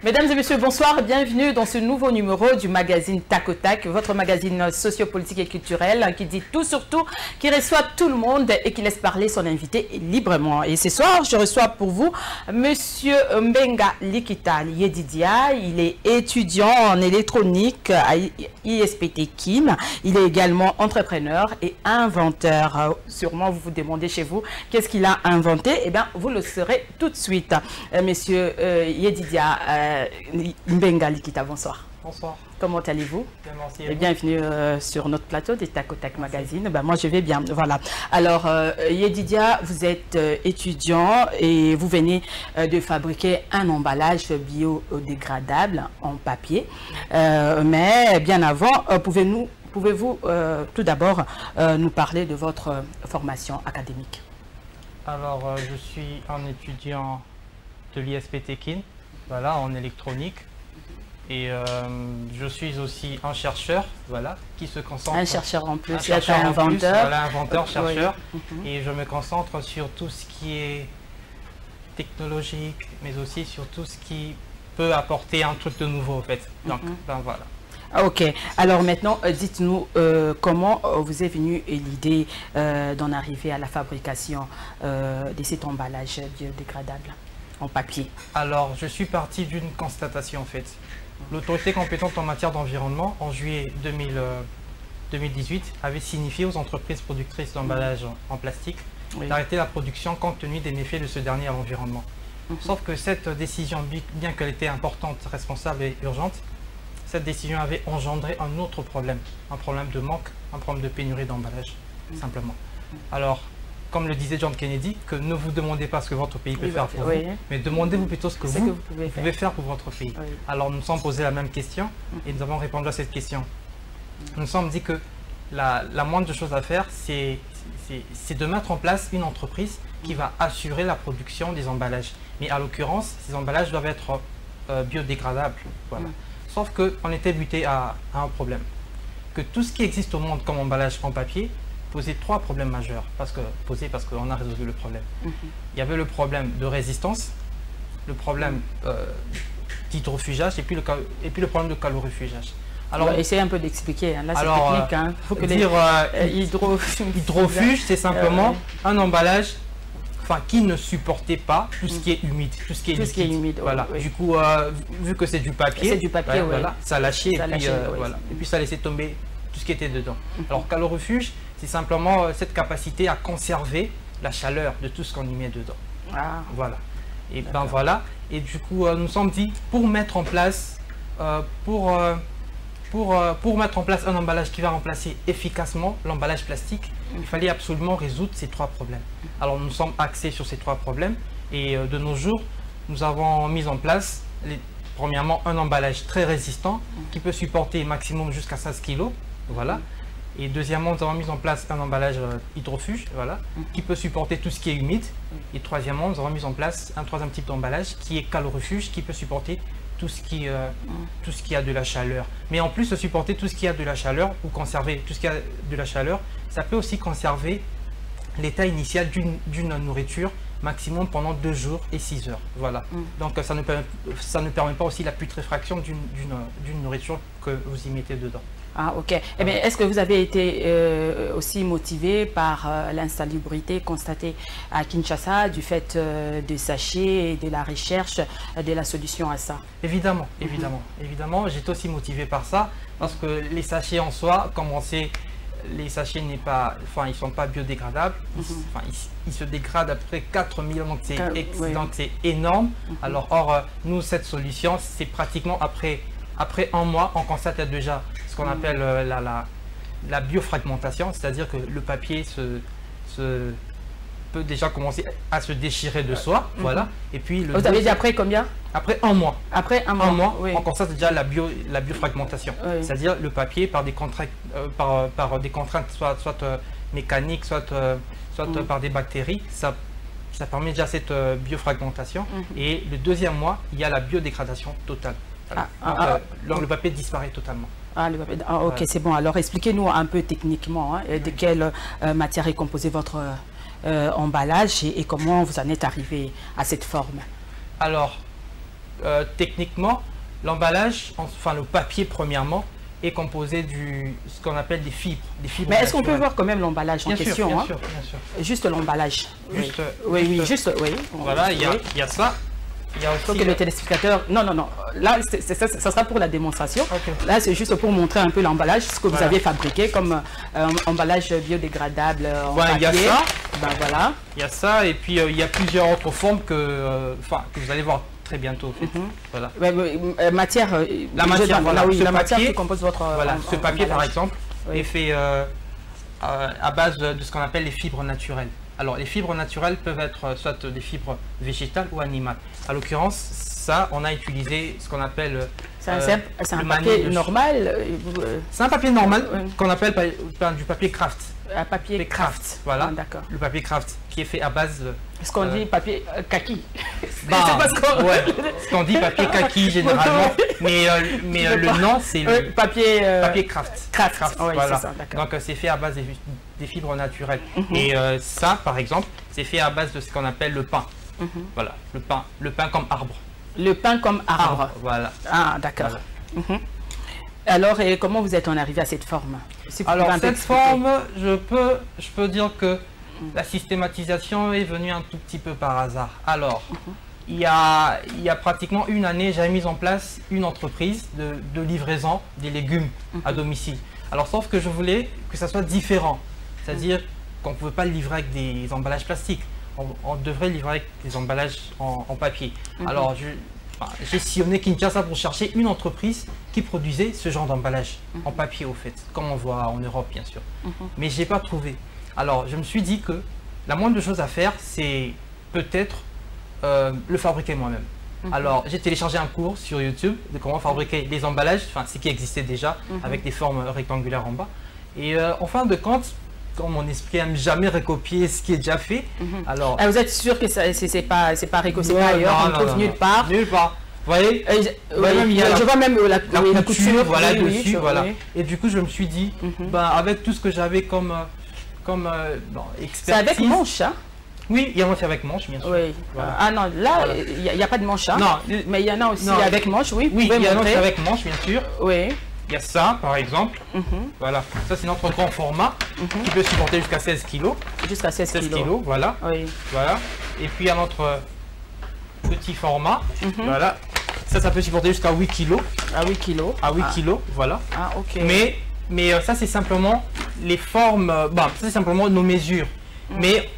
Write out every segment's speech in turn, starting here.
Mesdames et messieurs, bonsoir et bienvenue dans ce nouveau numéro du magazine Tac au Tac, votre magazine sociopolitique et culturel qui dit tout sur tout, qui reçoit tout le monde et qui laisse parler son invité librement. Et ce soir, je reçois pour vous Monsieur Mbenga Likita Yedidia. Il est étudiant en électronique à ISPT Kin. Il est également entrepreneur et inventeur. Sûrement, vous vous demandez chez vous qu'est-ce qu'il a inventé. Eh bien, vous le saurez tout de suite. Monsieur Yedidia Mbenga Likita, bonsoir. Bonsoir. Comment allez-vous? Bien, merci. Et bienvenue sur notre plateau des Tac au Tac Magazine. Ben, moi, je vais bien. Voilà. Alors, Yedidia, vous êtes étudiant et vous venez de fabriquer un emballage biodégradable en papier. Mais bien avant, pouvez-vous tout d'abord nous parler de votre formation académique? Alors, je suis un étudiant de l'ISPT Kin, voilà, en électronique. Et je suis aussi un chercheur, voilà, qui se concentre... Un chercheur en plus, un inventeur. Voilà, inventeur, chercheur. Oui. Et je me concentre sur tout ce qui est technologique, mais aussi sur tout ce qui peut apporter un truc de nouveau, en fait. Donc, ben voilà. Ok, alors maintenant, dites-nous comment vous est venue l'idée d'en arriver à la fabrication de cet emballage biodégradable en papier? Alors, je suis parti d'une constatation, en fait. L'autorité compétente en matière d'environnement, en juillet 2018, avait signifié aux entreprises productrices d'emballage en plastique d'arrêter la production compte tenu des méfaits de ce dernier à l'environnement. Sauf que cette décision, bien qu'elle était importante, responsable et urgente, cette décision avait engendré un autre problème, un problème de manque, un problème de pénurie d'emballage, simplement. Alors, comme le disait John Kennedy, que ne vous demandez pas ce que votre pays peut faire pour vous, mais demandez-vous plutôt ce que vous pouvez faire pour votre pays. Alors, nous nous sommes posé la même question et nous avons répondu à cette question. Nous nous sommes dit que la moindre chose à faire, c'est de mettre en place une entreprise qui va assurer la production des emballages. Mais à l'occurrence, ces emballages doivent être biodégradables. Voilà. Sauf qu'on était buté à un problème. Que tout ce qui existe au monde comme emballage en papier posait trois problèmes majeurs. Parce qu'on a résolu le problème. Il y avait le problème de résistance, le problème d'hydrofugeage et puis le problème de calorifugeage. Alors, essayez un peu d'expliquer. Hein. Là, c'est technique. Hein. Faut que dire hydrofuge, c'est simplement un emballage qui ne supportait pas tout ce qui est humide, tout ce qui est humide. Voilà. Du coup, vu que c'est du papier, voilà, ça lâchait et puis ça laissait tomber tout ce qui était dedans. Alors, calorifuge, c'est simplement cette capacité à conserver la chaleur de tout ce qu'on y met dedans. Voilà. Et ben voilà. Et du coup, nous nous sommes dit, pour mettre en place, mettre en place un emballage qui va remplacer efficacement l'emballage plastique, il fallait absolument résoudre ces trois problèmes. Alors nous sommes axés sur ces trois problèmes et de nos jours, nous avons mis en place, premièrement, un emballage très résistant qui peut supporter maximum jusqu'à 16 kg. Voilà. Et deuxièmement, nous avons mis en place un emballage hydrofuge, voilà, qui peut supporter tout ce qui est humide. Et troisièmement, nous avons mis en place un troisième type d'emballage qui est calorifuge, qui peut supporter tout ce qui a de la chaleur. Mais en plus de supporter tout ce qui a de la chaleur ou conserver tout ce qui a de la chaleur, ça peut aussi conserver l'état initial d'une nourriture maximum pendant 2 jours et 6 heures. Voilà. Donc ça ne permet pas aussi la putréfaction d'une nourriture que vous y mettez dedans. Ah, ok. Eh bien, est-ce que vous avez été aussi motivé par l'insalubrité constatée à Kinshasa du fait des sachets et de la recherche de la solution à ça? Évidemment, évidemment. J'étais aussi motivé par ça parce que les sachets en soi, comme on sait, les sachets ils sont pas biodégradables. Ils se dégradent après 4000 ans, donc c'est énorme. Alors, nous, cette solution, c'est pratiquement après 1 mois, on constate déjà ce qu'on appelle la biofragmentation, c'est-à-dire que le papier peut déjà commencer à se déchirer de soi. Voilà. Et puis vous avez dit après combien? Après 1 mois. Après un mois, on constate déjà la biofragmentation. C'est-à-dire le papier par des contraintes, soit mécaniques, soit par des bactéries, ça permet déjà cette biofragmentation. Et le 2e mois, il y a la biodégradation totale. Le papier disparaît totalement. Ok, c'est bon. Alors expliquez-nous un peu techniquement de quelle matière est composé votre emballage et comment vous en êtes arrivé à cette forme. Alors, techniquement, l'emballage, enfin le papier premièrement, est composé ce qu'on appelle des fibres. Mais est-ce qu'on peut voir quand même l'emballage en question? Bien hein? sûr, bien sûr. Juste l'emballage. Juste, oui, juste, oui. Voilà, il y a ça. Il y a faut aussi que le téléspectateur... Non. Là, ça sera pour la démonstration. Okay. Là, c'est juste pour montrer un peu l'emballage, ce que vous avez fabriqué comme emballage biodégradable en papier. Il y a ça. Ben, voilà. Il y a ça, et puis il y a plusieurs autres formes que vous allez voir très bientôt. En fait. Voilà. Matière... La matière, voilà. Oui, la matière papier, qui compose votre... Voilà, ce papier, par exemple, oui. est fait à base de ce qu'on appelle les fibres naturelles. Alors, les fibres naturelles peuvent être soit des fibres végétales ou animales. À l'occurrence, ça, on a utilisé ce qu'on appelle... C'est un papier normal C'est un papier normal qu'on appelle du papier craft. Un papier craft. Voilà, d'accord. Le papier craft qui est fait à base de... Est-ce qu'on dit papier kaki? Ce qu'on dit papier kaki généralement, mais le nom c'est le papier craft. Craft, oui, voilà. c'est ça, d'accord. Donc c'est fait à base des fibres naturelles. Et ça, par exemple, c'est fait à base de ce qu'on appelle le pain. Voilà, le pain comme arbre. Le pain comme arbre. Voilà. Ah, d'accord. Voilà. Alors, et comment vous êtes en arrivé à cette forme? Alors, cette forme, je peux dire que la systématisation est venue un tout petit peu par hasard. Alors, il y a pratiquement une année, j'avais mis en place une entreprise de livraison des légumes à domicile. Alors, sauf que je voulais que ça soit différent. C'est-à-dire qu'on ne pouvait pas le livrer avec des emballages plastiques. On devrait livrer avec des emballages en papier. Alors, j'ai sillonné Kinshasa pour chercher une entreprise qui produisait ce genre d'emballage en papier au fait, comme on voit en Europe bien sûr. Mais je n'ai pas trouvé. Alors je me suis dit que la moindre chose à faire, c'est peut-être le fabriquer moi-même. Alors j'ai téléchargé un cours sur YouTube de comment fabriquer les emballages, enfin ce qui existait déjà, avec des formes rectangulaires en bas. Et en fin de compte, comme mon esprit n'aime jamais recopier ce qui est déjà fait, alors... vous êtes sûr que c'est pas recopié ailleurs, on ne trouve nulle part? Nulle part. Vous voyez, je vois même la couture, voilà, dessus, voilà. Et du coup, je me suis dit, avec tout ce que j'avais comme expertise... C'est avec manche, hein? Oui, il y en a aussi avec manche, bien sûr. Oui. Voilà. Ah non, là, il n'y a pas de manche, hein? Non. Mais il y en a aussi avec manche, oui. Oui, il y en a aussi avec manche, bien sûr. Oui. Il y a ça, par exemple. Voilà. Ça, c'est notre grand format qui peut supporter jusqu'à 16 kg. Jusqu'à 16 kg, voilà. Oui. Voilà. Et puis, il y a notre petit format. Voilà. Ça peut supporter jusqu'à 8 kg. À 8 kg. À 8 kg, voilà. Ah, ok. Mais ça, c'est simplement les formes. Ça, c'est simplement nos mesures. Mais,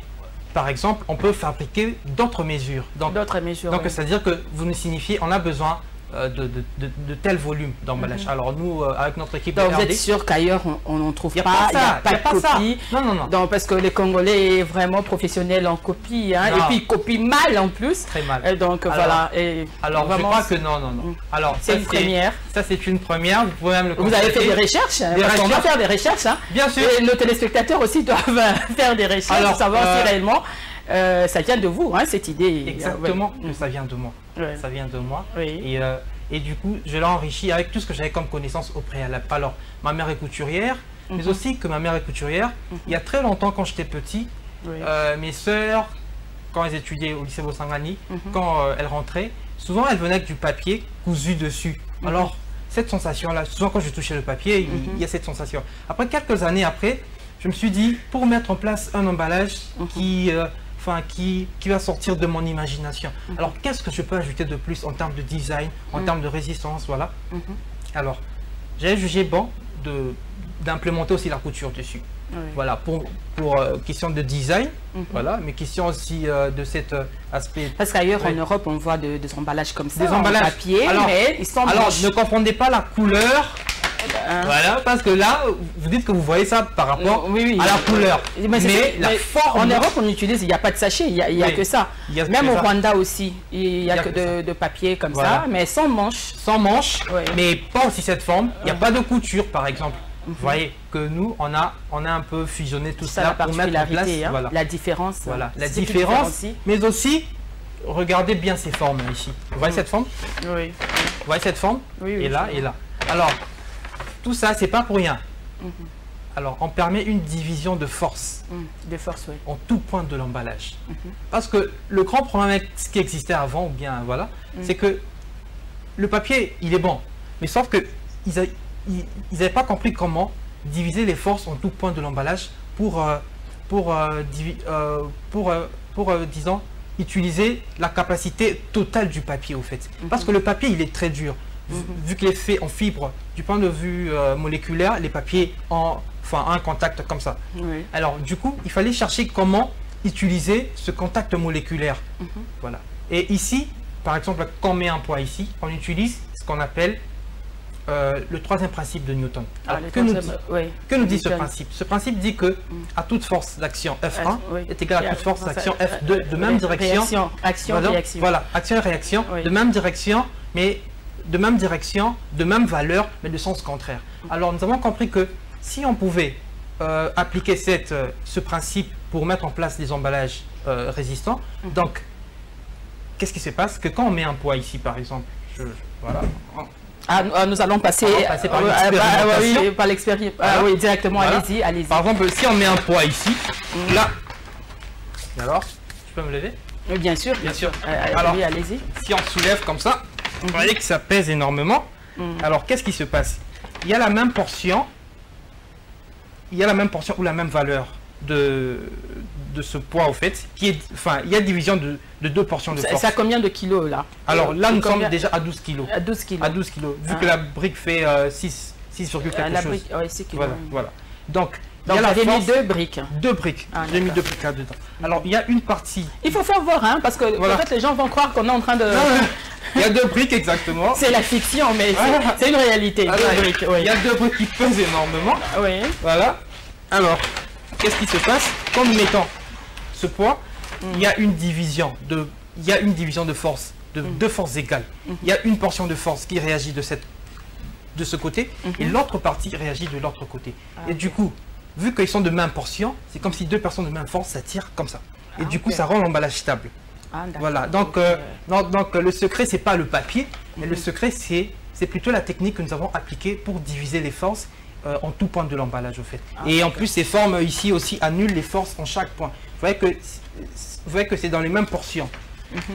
par exemple, on peut fabriquer d'autres mesures. D'autres mesures. Donc, c'est-à-dire que vous nous signifiez, on a besoin de tel volume d'emballage. Alors nous, avec notre équipe donc de vous RD, êtes sûr qu'ailleurs on n'en trouve pas, il n'y a pas de copie. Non. Donc, parce que les Congolais est vraiment professionnels en copie, hein, et puis ils copient mal en plus. Très mal. Donc voilà. Et alors vraiment, je crois que non. Alors c'est une première. Ça c'est une première, vous pouvez même le constater. Vous avez fait des recherches, parce qu'on va faire des recherches. Hein. Bien sûr. Et nos téléspectateurs aussi doivent faire des recherches pour savoir si réellement ça vient de vous, hein, cette idée. Exactement, ça vient de moi. Ça vient de moi. Oui. Et du coup, je l'ai enrichi avec tout ce que j'avais comme connaissance au préalable. Alors, ma mère est couturière, mais aussi que ma mère est couturière. Il y a très longtemps, quand j'étais petit, mes sœurs, quand elles étudiaient au lycée Bosangani, quand elles rentraient, souvent elles venaient avec du papier cousu dessus. Alors, cette sensation-là, souvent quand je touchais le papier, il y a cette sensation. Après, quelques années après, je me suis dit, pour mettre en place un emballage qui va sortir de mon imagination. Alors, qu'est-ce que je peux ajouter de plus en termes de design, en termes de résistance, voilà. Alors, j'ai jugé bon d'implémenter aussi la couture dessus. Voilà, pour question de design, voilà, mais question aussi de cet aspect. Parce qu'ailleurs en Europe, on voit des emballages comme ça, des emballages en papier, mais ils sont ne confondez pas la couleur. Voilà, parce que là, vous dites que vous voyez ça par rapport à la couleur. Mais la forme... En Europe, on utilise, il n'y a pas de sachet, il n'y a que ça. Même au Rwanda aussi, il n'y a que de papier comme ça, mais sans manche. Sans manche, mais pas aussi cette forme. Il n'y a pas de couture, par exemple. Vous voyez que nous, on a un peu fusionné tout ça pour mettre en place la différence. Voilà, la différence, mais aussi, regardez bien ces formes ici. Vous voyez cette forme? Oui. Vous voyez cette forme? Oui. Et là, et là. Alors, tout ça, c'est pas pour rien. Alors, on permet une division de force. De force, oui. En tout point de l'emballage. Parce que le grand problème avec ce qui existait avant, ou bien voilà, c'est que le papier, il est bon. Mais sauf que ils n'avaient pas compris comment diviser les forces en tout point de l'emballage pour disons, utiliser la capacité totale du papier, au fait. Parce que le papier, il est très dur. Vu qu'il est fait en fibre, du point de vue moléculaire, les papiers ont un contact comme ça. Oui. Alors, du coup, il fallait chercher comment utiliser ce contact moléculaire. Voilà. Et ici, par exemple, quand on met un poids ici, on utilise ce qu'on appelle le troisième principe de Newton. Alors, que nous dit ce principe? Ce principe dit que à toute force d'action F1 est égale à toute force d'action F2 de même direction. Réaction. Voilà, action et réaction de même direction, mais de même direction, de même valeur, mais de sens contraire. Alors, nous avons compris que si on pouvait appliquer ce principe pour mettre en place des emballages résistants, donc, qu'est-ce qui se passe? Que quand on met un poids ici, par exemple, voilà. Nous allons passer par l'expérience. Oui, directement, voilà. Allez-y. Par exemple, si on met un poids ici, là, alors, tu peux me lever? Oui, bien sûr. Alors, allez-y. Si on soulève comme ça, vous voyez que ça pèse énormément. Alors, qu'est-ce qui se passe? Il y a la même portion, ou la même valeur de ce poids, au fait, qui est, il y a division de deux portions de force. C'est à combien de kilos, là? Alors là, nous sommes déjà à 12 kilos. À 12 kilos. À 12 kilos, vu que la brique fait 6 quelque chose. Oui, 6 kilos. Voilà. Donc vous avez mis 2 briques. 2 briques. J'ai mis 2 briques là-dedans. Alors, il y a une partie... Il faut faire voir, parce que peut-être les gens vont croire qu'on est en train de... Il y a 2 briques, exactement. C'est la fiction, mais c'est une réalité. 2 briques, Il y a 2 briques qui pèsent énormément. Oui. Voilà. Alors, qu'est-ce qui se passe? Quand nous mettons ce poids, il y a une division de force, de 2 forces égales. Il y a une portion de force qui réagit de ce côté, et l'autre partie réagit de l'autre côté. Et du coup, vu qu'ils sont de même portion, c'est comme si 2 personnes de même force s'attirent comme ça. Et du coup, ça rend l'emballage stable. Voilà. Donc, le secret, c'est pas le papier, mais le secret, c'est plutôt la technique que nous avons appliquée pour diviser les forces en tout point de l'emballage, au fait. Et en plus, ces formes ici aussi annulent les forces en chaque point. Vous voyez que c'est dans les mêmes portions.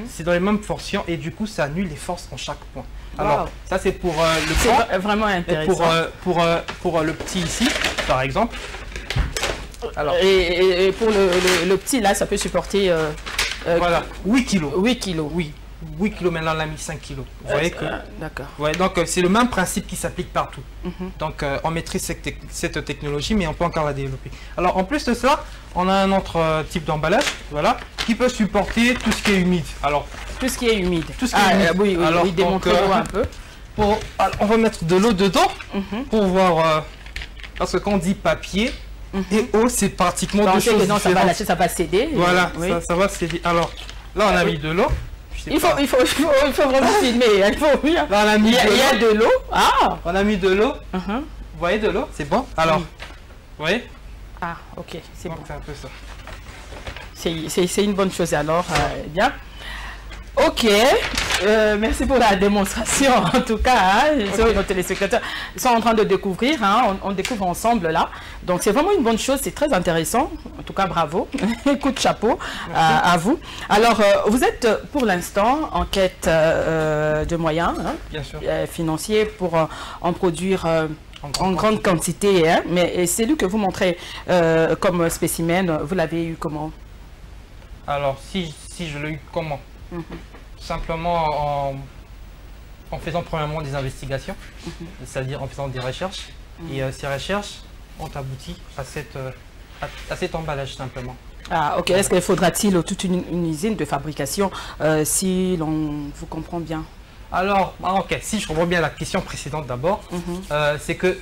C'est dans les mêmes portions et du coup, ça annule les forces en chaque point. Alors, ça c'est pour le grand. C'est vraiment intéressant. Pour le petit ici, par exemple. Alors, et pour le petit, là, ça peut supporter... voilà, 8 kilos. 8 kilos. Oui. 8 kg, maintenant on a mis 5 kg. Vous voyez que... D'accord. Ouais, donc c'est le même principe qui s'applique partout. Donc on maîtrise cette technologie, mais on peut encore la développer. Alors en plus de ça, on a un autre type d'emballage, voilà, qui peut supporter tout ce qui est humide. Alors, tout ce qui est humide. Tout ce qui est humide. Oui, alors, démontrez-nous un peu. Alors, on va mettre de l'eau dedans pour voir... parce que quand on dit papier et eau, c'est pratiquement deux choses différentes. Ça va céder. Voilà, ça va céder. Alors, là on a mis de l'eau. Il faut vraiment filmer. Là, il y a de l'eau. On a mis de l'eau. Vous voyez de l'eau? C'est bon? Alors, vous voyez? Ah, ok, c'est bon. C'est un peu ça. C'est une bonne chose alors. Bien. Ok, merci pour la démonstration en tout cas. Nos téléspectateurs sont en train de découvrir, on découvre ensemble là. Donc c'est vraiment une bonne chose, c'est très intéressant. En tout cas, bravo. Coup de chapeau à vous. Alors, vous êtes pour l'instant en quête de moyens financiers pour en produire en grande quantité. Mais c'est lui que vous montrez comme spécimen, vous l'avez eu comment? Alors, si je l'ai eu comment? Simplement en faisant premièrement des investigations, c'est-à-dire en faisant des recherches. Et ces recherches ont abouti à cet emballage simplement. Ah, ok. Est-ce qu'il faudra-t-il toute une usine de fabrication si l'on vous comprend bien? Alors, ok, si je comprends bien la question précédente d'abord, c'est que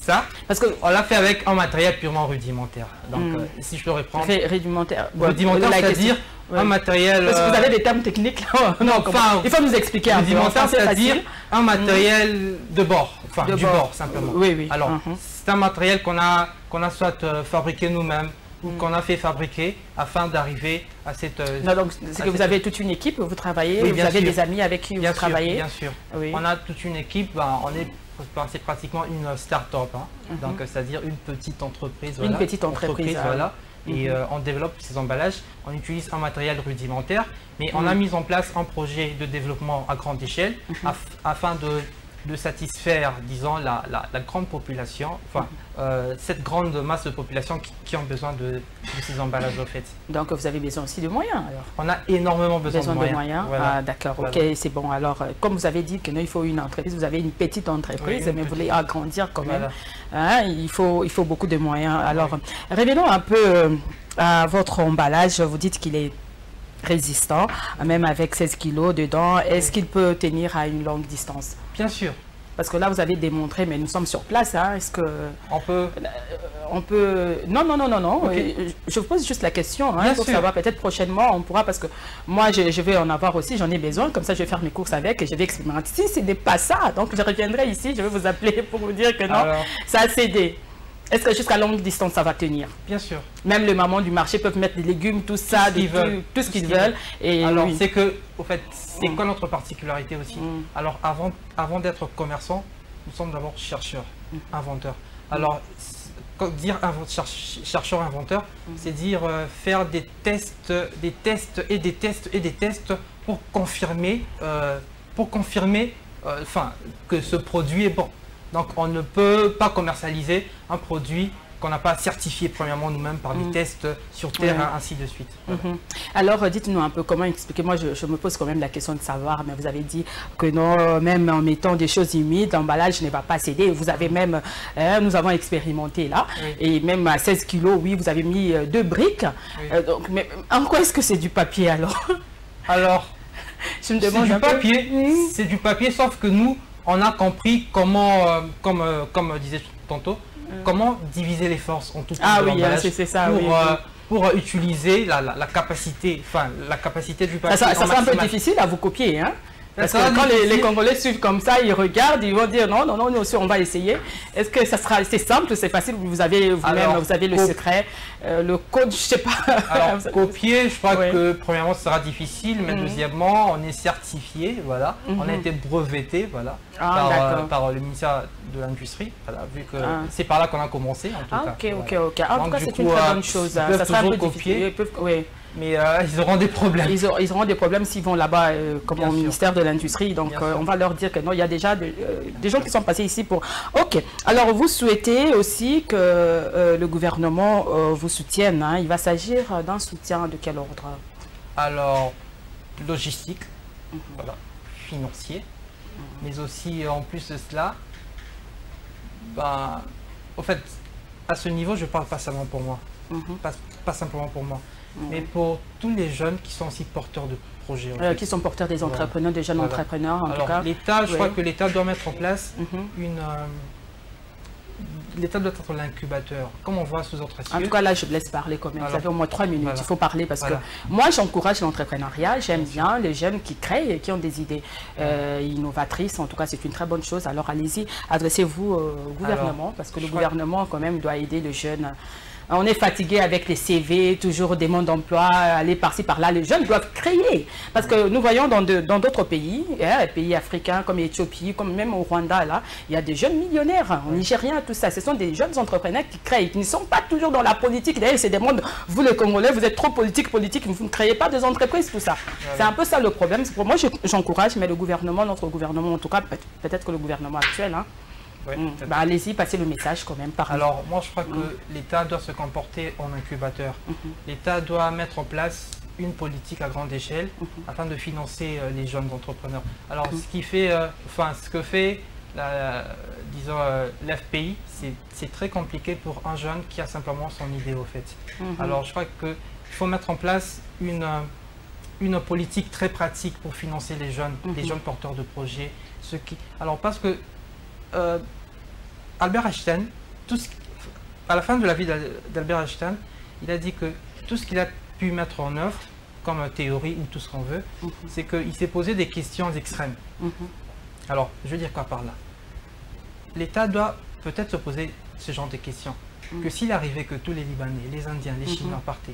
ça, parce qu'on l'a fait avec un matériel purement rudimentaire. Donc, si je peux reprendre... Rudimentaire. Rudimentaire, c'est-à-dire un matériel... Parce que vous avez des termes techniques là. Non, enfin, il faut nous expliquer un peu. Rudimentaire, c'est-à-dire un matériel de bord, enfin du bord simplement. Oui. Alors, c'est un matériel qu'on a soit fabriqué nous-mêmes ou qu'on a fait fabriquer afin d'arriver à cette... Non, donc c'est que vous avez toute une équipe, vous travaillez, vous avez des amis avec qui vous travaillez. Bien sûr. On a toute une équipe, c'est pratiquement une start-up, donc c'est-à-dire une petite entreprise. Une petite entreprise, voilà, Et on développe ces emballages, on utilise un matériel rudimentaire, mais on a mis en place un projet de développement à grande échelle afin de satisfaire, disons, la grande population, enfin, cette grande masse de population qui ont besoin de ces emballages au fait. Donc vous avez besoin aussi de moyens alors? On a énormément besoin de moyens. Voilà. Ah, d'accord, voilà. Ok, c'est bon. Alors, comme vous avez dit qu'il faut une entreprise, vous avez une petite entreprise, mais vous voulez agrandir quand même. Hein, il faut beaucoup de moyens. Alors, révélons un peu à votre emballage. Vous dites qu'il est résistant, même avec 16 kilos dedans. Est-ce qu'il peut tenir à une longue distance? Bien sûr. Parce que là, vous avez démontré, mais nous sommes sur place. Hein, est-ce que on peut... Non. Okay. Je vous pose juste la question hein, pour savoir. Peut-être prochainement, on pourra, parce que moi, je vais en avoir aussi. J'en ai besoin. Comme ça, je vais faire mes courses avec et je vais expérimenter. Si ce n'est pas ça, donc je reviendrai ici. Je vais vous appeler pour vous dire que non, alors, ça a cédé. Est-ce que jusqu'à longue distance, ça va tenir? Bien sûr. Même les mamans du marché peuvent mettre des légumes, tout ça, tout ce qu'ils veulent. Et alors, c'est que, au fait, c'est quoi notre particularité aussi? Alors, avant d'être commerçant, nous sommes d'abord chercheurs, inventeurs. Alors, dire chercheur, inventeur, c'est dire faire des tests pour confirmer, que ce produit est bon. Donc, on ne peut pas commercialiser un produit qu'on n'a pas certifié premièrement nous-mêmes par des tests sur terre, ainsi de suite. Voilà. Alors, dites-nous un peu comment expliquer. Moi, je me pose quand même la question de savoir, mais vous avez dit que non, même en mettant des choses humides, l'emballage ne va pas céder. Vous avez même, nous avons expérimenté là, et même à 16 kilos, oui, vous avez mis 2 briques. Donc, mais en quoi est-ce que c'est du papier alors? Alors, je me demande c'est du papier, sauf que nous, on a compris comment, comme disait tantôt, comment diviser les forces en tout cas c'est ça, pour utiliser la capacité, la capacité du papier. Ça sera un peu difficile à vous copier, hein? Parce que quand les Congolais suivent comme ça, ils regardent, ils vont dire non, nous aussi on va essayer. Est-ce que c'est simple, c'est facile? Vous avez vous-même, vous avez le secret, le code, je sais pas. Alors copier, je crois que premièrement ce sera difficile, mais deuxièmement on est certifié, voilà, on a été breveté, voilà, par le ministère de l'Industrie, voilà, vu que c'est par là qu'on a commencé en tout cas. Ok. En tout cas c'est une très bonne chose. Ça sera un peu difficile. Mais ils auront des problèmes. Ils auront des problèmes s'ils vont là-bas comme au ministère de l'Industrie. Donc on va leur dire que non, il y a déjà des gens qui sont passés ici pour... Ok. Alors vous souhaitez aussi que le gouvernement vous soutienne. Hein. Il va s'agir d'un soutien de quel ordre? Alors, logistique, voilà, financier, mais aussi en plus de cela, au fait, à ce niveau, je ne parle pas seulement pour moi, pas simplement pour moi. Mais pour tous les jeunes qui sont aussi porteurs de projets. Qui sont porteurs des entrepreneurs, des jeunes entrepreneurs en tout cas. L'État, je crois que l'État doit mettre en place l'État doit être l'incubateur, comme on voit sous autres cieux. En tout cas, là, je vous laisse parler quand même. Vous avez au moins 3 minutes, il faut parler parce que moi, j'encourage l'entrepreneuriat. J'aime bien les jeunes qui créent et qui ont des idées innovatrices. En tout cas, c'est une très bonne chose. Alors, allez-y, adressez-vous au gouvernement parce que le gouvernement, quand même, doit aider les jeunes. On est fatigué avec les CV, toujours des demandes d'emploi, aller par-ci, par-là. Les jeunes doivent créer. Parce que nous voyons dans d'autres pays, pays africains comme l'Éthiopie, comme même au Rwanda, là, il y a des jeunes millionnaires, en Nigérien, tout ça. Ce sont des jeunes entrepreneurs qui créent, qui ne sont pas toujours dans la politique. D'ailleurs, ils se demandent, vous les Congolais, vous êtes trop politique, vous ne créez pas des entreprises, tout ça. C'est un peu ça le problème. Pour moi, j'encourage, mais le gouvernement, notre gouvernement, en tout cas, peut-être que le gouvernement actuel, hein, allez-y, passez le message quand même. Alors, moi, je crois que l'État doit se comporter en incubateur. L'État doit mettre en place une politique à grande échelle afin de financer les jeunes entrepreneurs. Alors, ce que fait, disons, l'FPI, c'est très compliqué pour un jeune qui a simplement son idée, au fait. Alors, je crois qu'il faut mettre en place une politique très pratique pour financer les jeunes porteurs de projets. Alors, parce que Albert Einstein, à la fin de la vie d'Albert Einstein, il a dit que tout ce qu'il a pu mettre en œuvre, comme théorie ou tout ce qu'on veut, c'est qu'il s'est posé des questions extrêmes. Alors, je veux dire quoi par là? L'État doit peut-être se poser ce genre de questions. Que s'il arrivait que tous les Libanais, les Indiens, les Chinois partaient,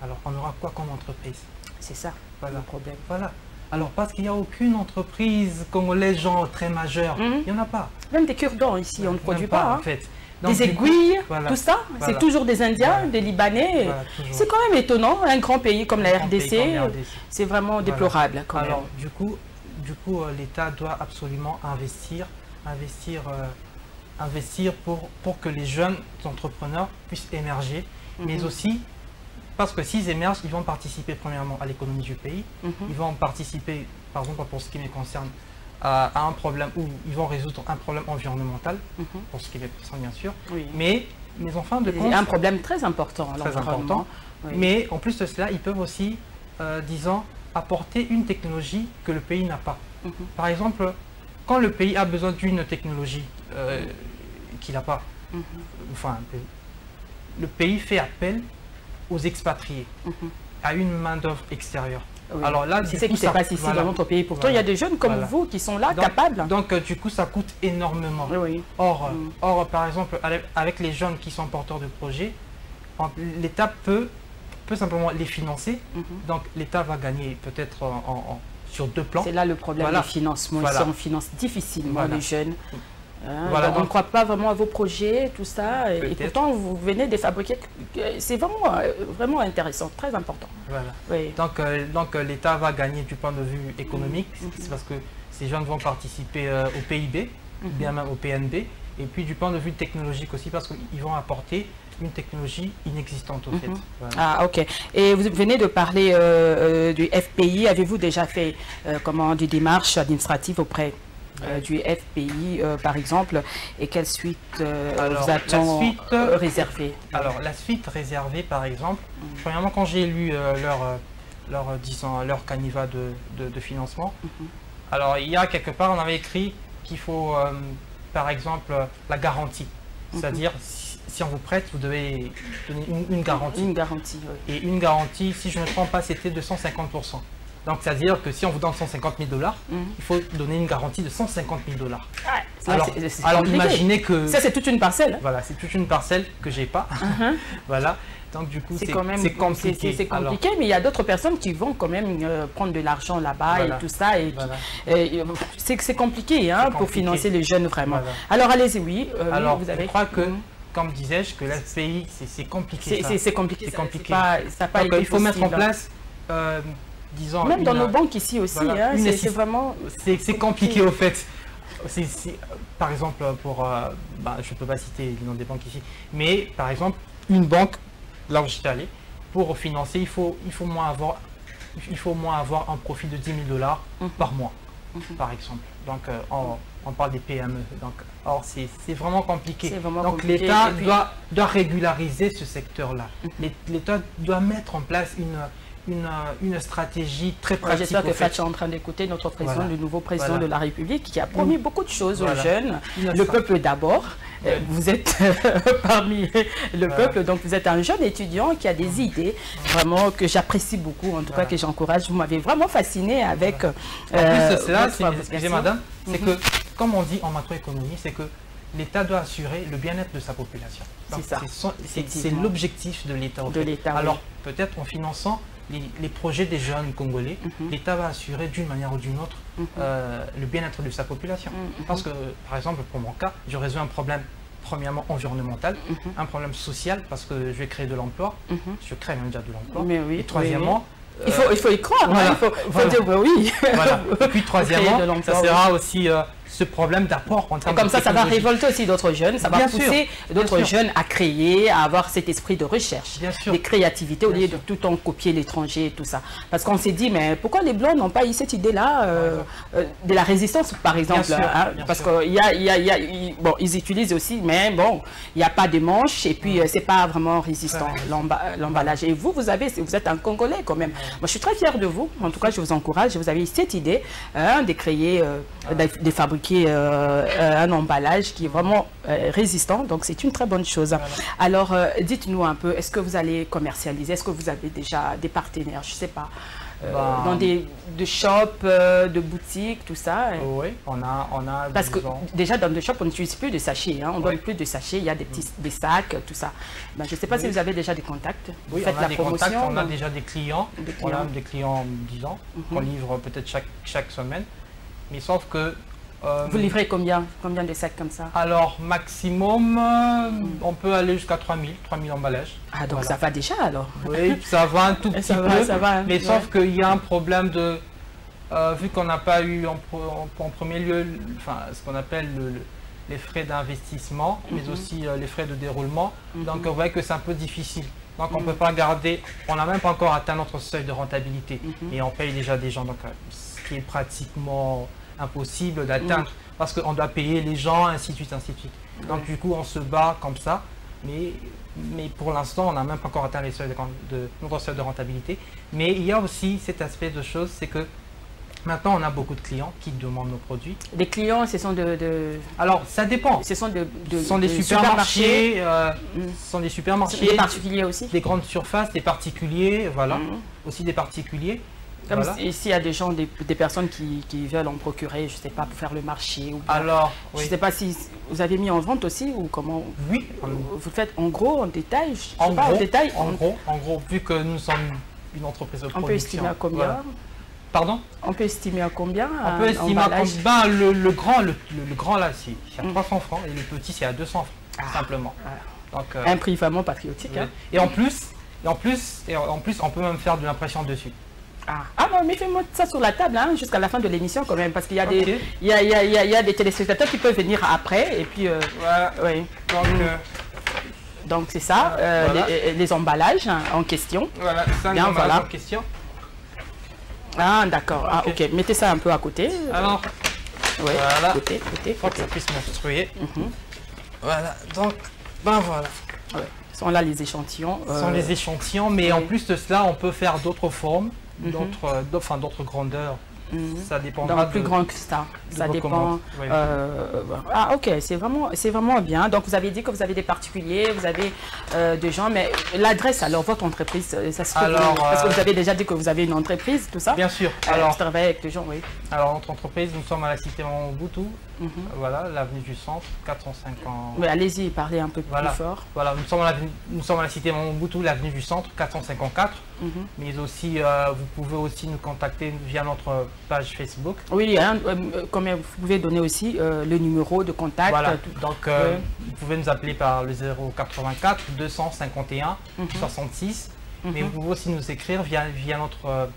alors on aura quoi comme entreprise? C'est ça, le problème. Voilà. Alors, parce qu'il n'y a aucune entreprise congolaise, genre très majeure, il n'y en a pas. Même des cure-dents ici, on ne produit pas. En fait. Donc, des aiguilles, voilà, tout ça, voilà. c'est toujours des Indiens, Voilà. des Libanais. Voilà, toujours. C'est quand même étonnant, un grand pays comme la Un grand pays RDC, comme la RDC. c'est vraiment déplorable quand Alors, même. du coup, l'État doit absolument investir pour que les jeunes entrepreneurs puissent émerger, mais aussi parce que s'ils émergent, ils vont participer premièrement à l'économie du pays, ils vont participer, par exemple pour ce qui me concerne, à un problème où ils vont résoudre un problème environnemental, pour ce qui les concerne bien sûr, Oui. mais en fin de compte, C'est un problème très important, très important, l'environnement. Oui. mais en plus de cela, ils peuvent aussi, disons, apporter une technologie que le pays n'a pas. Par exemple, quand le pays a besoin d'une technologie qu'il n'a pas, enfin, le pays fait appel aux expatriés, à une main-d'œuvre extérieure. Oui. Alors là, c'est ce qui se passe ici dans notre pays. Pourtant, il y a des jeunes comme vous qui sont là, capables. Donc, du coup, ça coûte énormément. Oui. Or, par exemple, avec les jeunes qui sont porteurs de projets, l'État peut simplement les financer. Donc, l'État va gagner peut-être sur deux plans. C'est là le problème Voilà. du financement. Voilà. Ici, on finance difficilement Voilà. les jeunes. Voilà, on ne croit pas vraiment à vos projets, tout ça. Et pourtant, vous venez de fabriquer. C'est vraiment intéressant, très important. Voilà. Oui. Donc l'État va gagner du point de vue économique, c'est parce que ces jeunes vont participer au PIB, bien même au PNB, et puis du point de vue technologique aussi, parce qu'ils vont apporter une technologie inexistante au fait. Voilà. Ah, ok. Et vous venez de parler du FPI. Avez-vous déjà fait des démarches administratives auprès du FPI, par exemple, et quelle suite vous attend réservée? Alors, la suite réservée, par exemple, premièrement, quand j'ai lu leur canevas de financement, alors, il y a quelque part, on avait écrit qu'il faut, par exemple, la garantie. C'est-à-dire, si on vous prête, vous devez donner une garantie. Une garantie, oui. Et une garantie, si je ne me trompe pas, c'était de 150%. Donc, c'est-à-dire que si on vous donne 150 000 $, il faut donner une garantie de 150 000 $. Alors imaginez que... Ça, c'est toute une parcelle. Voilà, c'est toute une parcelle que j'ai pas. Voilà. Donc, du coup, c'est compliqué. C'est compliqué, mais il y a d'autres personnes qui vont quand même prendre de l'argent là-bas et tout ça. C'est compliqué pour financer les jeunes, vraiment. Voilà. Alors, allez-y, oui. Alors, vous avez... je crois que, comme disais-je, que l'FPI, c'est compliqué. C'est compliqué. C'est compliqué. Ça n'a pas été il faut mettre en place... disons, même dans nos banques ici aussi, voilà, c'est vraiment... C'est compliqué au fait. Par exemple, je ne peux pas citer le nom des banques ici, mais par exemple, une banque, là où j'étais allé, pour financer, il faut moins avoir un profit de 10 000 $ par mois, par exemple. Donc, on parle des PME. Donc, or, c'est vraiment compliqué. Donc, l'État doit régulariser ce secteur-là. L'État doit mettre en place une stratégie très pratique. J'espère que Fatch est en train d'écouter notre président, le nouveau président de la République, qui a promis beaucoup de choses aux jeunes. Le peuple d'abord. Vous êtes parmi le peuple, donc vous êtes un jeune étudiant qui a des idées vraiment que j'apprécie beaucoup, en tout cas que j'encourage. Vous m'avez vraiment fasciné avec... En plus de cela, excusez madame, c'est que, comme on dit en macroéconomie, c'est que l'État doit assurer le bien-être de sa population. C'est l'objectif de l'État. Alors, peut-être en finançant les projets des jeunes Congolais, l'État va assurer d'une manière ou d'une autre le bien-être de sa population. Parce que, par exemple, pour mon cas, je résous un problème, premièrement, environnemental, un problème social, parce que je vais créer de l'emploi, je crée même déjà de l'emploi. Oui, et troisièmement... Il faut y croire, voilà, il faut dire oui. Voilà. Et puis troisièmement, ça sera aussi ce problème d'apport en termes de comme ça va révolter aussi d'autres jeunes, ça va pousser d'autres jeunes à créer, à avoir cet esprit de recherche, des créativités au lieu de tout le temps copier l'étranger et tout ça. Parce qu'on s'est dit, mais pourquoi les Blancs n'ont pas eu cette idée-là de la résistance, par exemple, parce qu'ils utilisent aussi, mais bon, il n'y a pas de manche et puis c'est pas vraiment résistant, l'emballage. Et vous êtes un Congolais quand même. Moi, je suis très fière de vous. En tout cas, je vous encourage. Vous avez cette idée de créer, de fabriquer un emballage qui est vraiment résistant. Donc, c'est une très bonne chose. Voilà. Alors, dites-nous un peu, est-ce que vous allez commercialiser? Est-ce que vous avez déjà des partenaires? Je ne sais pas. Dans des shops, de boutiques, tout ça. Oui, on a parce que déjà dans des shops, on n'utilise plus de sachets. On ne donne plus de sachets. Il y a des sacs, tout ça. Ben, je ne sais pas si vous avez déjà des contacts. Oui, on a des contacts, on a déjà des clients. On a des clients, disons, qu'on livre peut-être chaque semaine. Mais sauf que Vous livrez combien de sacs comme ça? Alors, maximum, on peut aller jusqu'à 3000 emballages. Ah, donc Voilà. ça va déjà alors? Oui, ça va un tout petit peu, ça va, mais ouais. sauf qu'il y a un problème de... vu qu'on n'a pas eu en premier lieu enfin, ce qu'on appelle les frais d'investissement, mais aussi les frais de déroulement, donc on voit que c'est un peu difficile. Donc on ne peut pas garder, on n'a même pas encore atteint notre seuil de rentabilité et on paye déjà des gens, donc ce qui est pratiquement impossible d'atteindre parce qu'on doit payer les gens, ainsi de suite, ainsi de suite. Donc du coup on se bat comme ça, mais pour l'instant on n'a même pas encore atteint les seuils notre seuil de rentabilité. Mais il y a aussi cet aspect de choses, c'est que maintenant on a beaucoup de clients qui demandent nos produits. Les clients, ce sont Alors ça dépend. ce sont Ce sont des supermarchés, ce sont des supermarchés, des particuliers aussi. des grandes surfaces, des particuliers, voilà, aussi des particuliers. Comme Voilà. ici, il y a des gens, des personnes qui veulent en procurer, je ne sais pas, pour faire le marché. Ou bien, Alors, je ne oui. sais pas si vous avez mis en vente aussi ou comment. Oui, Vous le faites en gros, en détail, je sais en pas, gros, en détail. en gros, vu que nous sommes une entreprise de On production. peut estimer à combien? Voilà. Pardon? On peut estimer à combien? On peut estimer à combien? Le grand là, c'est à 300 francs et le petit c'est à 200 francs, simplement. Donc, Un prix vraiment patriotique. oui. Hein? Et en plus, on peut même faire de l'impression dessus. Ah non, mais fais-moi ça sur la table hein, jusqu'à la fin de l'émission quand même, parce qu'il y a Ok. il y a des téléspectateurs qui peuvent venir après et puis Voilà. oui. Donc c'est ça, Voilà. les emballages hein, en question. Voilà, ça Bien, c'est voilà. en question. Ah d'accord, ah, Ok. ok, mettez ça un peu à côté. Alors, Ouais, voilà. côté. il faut que ça puisse m'obstruer. Voilà, donc, ben voilà. Ouais. Sont là les échantillons. Ce sont les échantillons, mais en oui. plus de cela, on peut faire d'autres formes, d'autres grandeurs. Ça dépendra Donc plus grand que ça. Ça vos dépend. commandes, oui. Ah ok, c'est vraiment bien. Donc vous avez dit que vous avez des particuliers, vous avez des gens, mais l'adresse alors votre entreprise, ça se trouve Alors, parce que vous avez déjà dit que vous avez une entreprise, tout ça. Bien sûr. Alors, vous travaillez avec des gens, oui. Alors, notre entreprise, nous sommes à la cité Mobutu, voilà, l'avenue du Centre, 450. Mais allez-y, parlez un peu Voilà. plus fort. Voilà, nous sommes à la cité Mobutu, l'avenue du Centre, 454. Mais aussi, vous pouvez aussi nous contacter via notre page Facebook. Oui, hein, comme vous pouvez donner aussi le numéro de contact. Voilà, tout- donc vous pouvez nous appeler par le 084 251 66. Mais vous pouvez aussi nous écrire via notre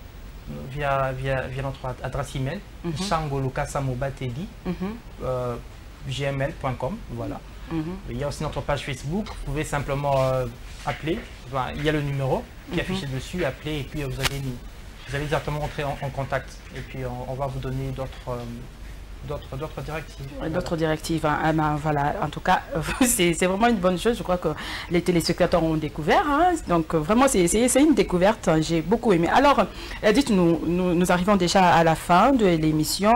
adresse email, changolokasamobateli, gmail.com, voilà. Il y a aussi notre page Facebook, vous pouvez simplement appeler, enfin, il y a le numéro qui est affiché dessus, appeler et puis vous allez directement entrer en contact et puis on va vous donner d'autres directives. D'autres directives, hein. Ah ben, voilà. En tout cas, c'est vraiment une bonne chose. Je crois que les téléspectateurs ont découvert. Hein. Donc vraiment, c'est une découverte. J'ai beaucoup aimé. Alors, dites-nous, nous arrivons déjà à la fin de l'émission.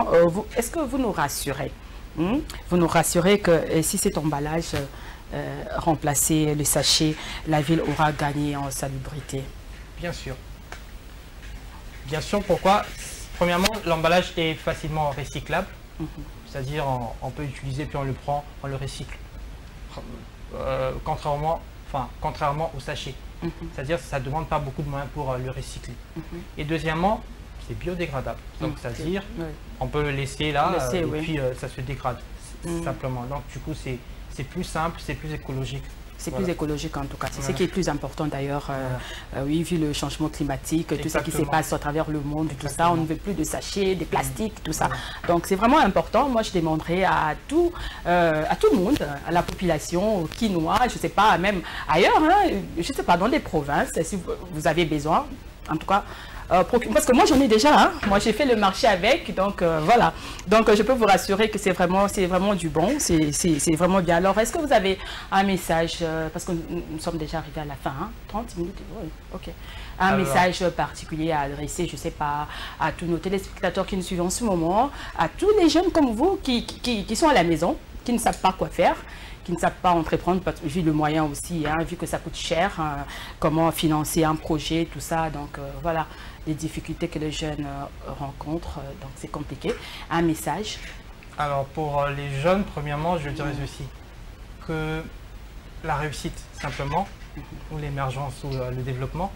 Est-ce que vous nous rassurez? Vous nous rassurez que si cet emballage remplaçait le sachet, la ville aura gagné en salubrité? Bien sûr. Bien sûr, pourquoi? Premièrement, l'emballage est facilement recyclable. C'est-à-dire, on peut utiliser, puis on le prend, on le recycle. Contrairement au sachet. C'est-à-dire, ça ne demande pas beaucoup de moyens pour le recycler. Et deuxièmement, c'est biodégradable. Donc, c'est-à-dire, on peut le laisser là, et puis ça se dégrade, simplement. Donc, du coup, c'est plus simple, c'est plus écologique. C'est plus écologique en tout cas. C'est ce qui est plus important d'ailleurs. Oui, vu le changement climatique, tout ce qui se passe à travers le monde, tout ça, on ne veut plus de sachets, des plastiques, tout ça. Donc c'est vraiment important. Moi, je demanderais à tout le monde, à la population, aux Quinois, je ne sais pas, même ailleurs, hein, je ne sais pas, dans les provinces, si vous avez besoin, en tout cas. Parce que moi j'en ai déjà, hein. Moi j'ai fait le marché avec, donc voilà. Donc je peux vous rassurer que c'est vraiment du bon, c'est vraiment bien. Alors est-ce que vous avez un message, parce que nous sommes déjà arrivés à la fin, hein, 30 minutes, oui, ok. Message particulier à adresser, je ne sais pas, à tous nos téléspectateurs qui nous suivent en ce moment, à tous les jeunes comme vous qui sont à la maison, qui ne savent pas quoi faire, qui ne savent pas entreprendre, vu le moyen aussi, hein, vu que ça coûte cher, hein, comment financer un projet, tout ça. Donc voilà, les difficultés que les jeunes rencontrent, donc c'est compliqué. Un message? Alors pour les jeunes, premièrement, je dirais aussi que la réussite, simplement, ou l'émergence ou le développement,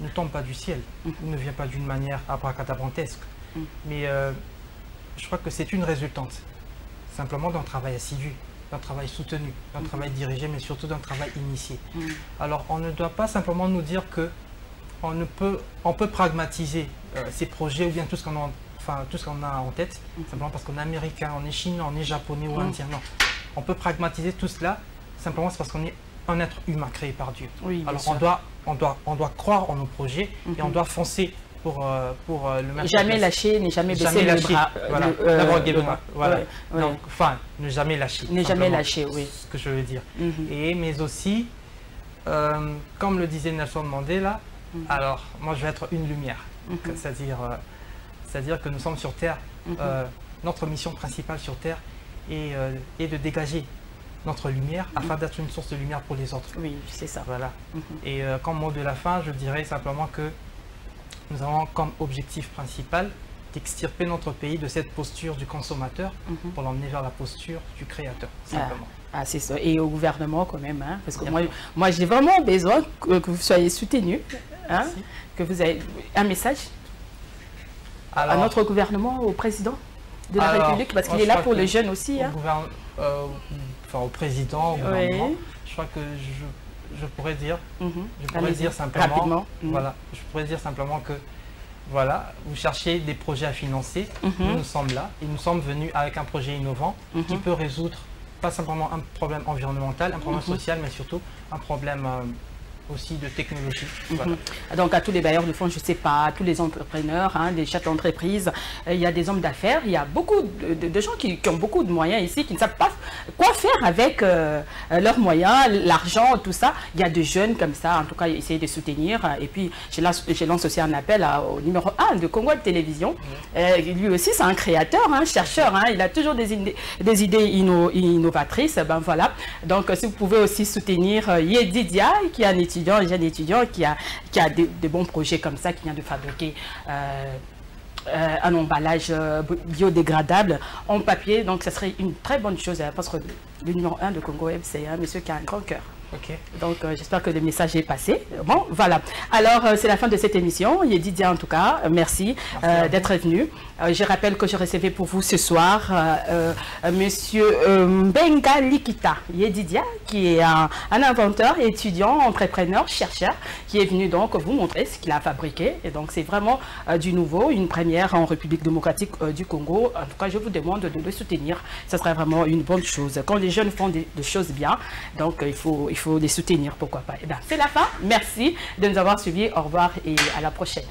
ne tombe pas du ciel, ne vient pas d'une manière abracadabrantesque. Mais je crois que c'est une résultante, simplement d'un travail assidu, d'un travail soutenu, d'un travail dirigé, mais surtout d'un travail initié. Alors, on ne doit pas simplement nous dire que on peut pragmatiser ces projets ou bien tout ce qu'on a en tête, simplement parce qu'on est américain, on est chinois, on est japonais ou indien. Non, on peut pragmatiser tout cela, simplement c'est parce qu'on est un être humain créé par Dieu. Oui, alors on doit croire en nos projets et on doit foncer pour le mettre. Jamais lâcher, ne jamais baisser les bras. Voilà. Donc, enfin, ne jamais lâcher. Ne jamais lâcher, oui. Ce que je veux dire. Mais aussi, comme le disait Nelson Mandela, alors moi je vais être une lumière. C'est-à-dire que nous sommes sur Terre. Notre mission principale sur Terre est de dégager notre lumière afin d'être une source de lumière pour les autres. Oui, c'est ça. Voilà. Et comme mot de la fin, je dirais simplement que nous avons comme objectif principal d'extirper notre pays de cette posture du consommateur pour l'emmener vers la posture du créateur, simplement. C'est ça. Et au gouvernement quand même, hein, parce que moi j'ai vraiment besoin que vous soyez soutenu, hein, que vous ayez un message à notre gouvernement, au président de la République, parce qu'il est là pour les jeunes aussi. Au président, au gouvernement, je crois que je pourrais dire, simplement, je pourrais dire simplement que voilà, vous cherchez des projets à financer, nous sommes là et nous sommes venus avec un projet innovant qui peut résoudre pas simplement un problème environnemental, un problème social, mais surtout un problème aussi de technologie. Donc à tous les bailleurs de fonds, je ne sais pas, à tous les entrepreneurs, hein, les chefs d'entreprise, il y a des hommes d'affaires, il y a beaucoup de gens qui ont beaucoup de moyens ici, qui ne savent pas quoi faire avec leurs moyens, l'argent, tout ça. Il y a des jeunes comme ça, en tout cas, essayer de soutenir. Et puis, je lance aussi un appel au numéro 1 de Congo Télévision. Lui aussi, c'est un créateur, un chercheur. Hein, il a toujours des idées innovatrices. Ben voilà. Donc, si vous pouvez aussi soutenir Yedidia, qui est un jeune étudiant qui a de bons projets comme ça, qui vient de fabriquer un emballage biodégradable en papier. Donc, ce serait une très bonne chose, parce que le numéro 1 de Congo Web, c'est un monsieur qui a un grand cœur. Donc, j'espère que le message est passé. Bon, voilà. Alors, c'est la fin de cette émission. Yedidia, en tout cas, merci d'être venu. Je rappelle que je recevais pour vous ce soir monsieur Mbenga Likita Yedidia, qui est un inventeur, étudiant, entrepreneur, chercheur, qui est venu donc vous montrer ce qu'il a fabriqué. Et donc, c'est vraiment du nouveau, une première en République démocratique du Congo. En tout cas, je vous demande de le soutenir. Ce serait vraiment une bonne chose. Quand les jeunes font des choses bien, donc il faut les soutenir, pourquoi pas. Eh bien, c'est la fin. Merci de nous avoir suivis. Au revoir et à la prochaine.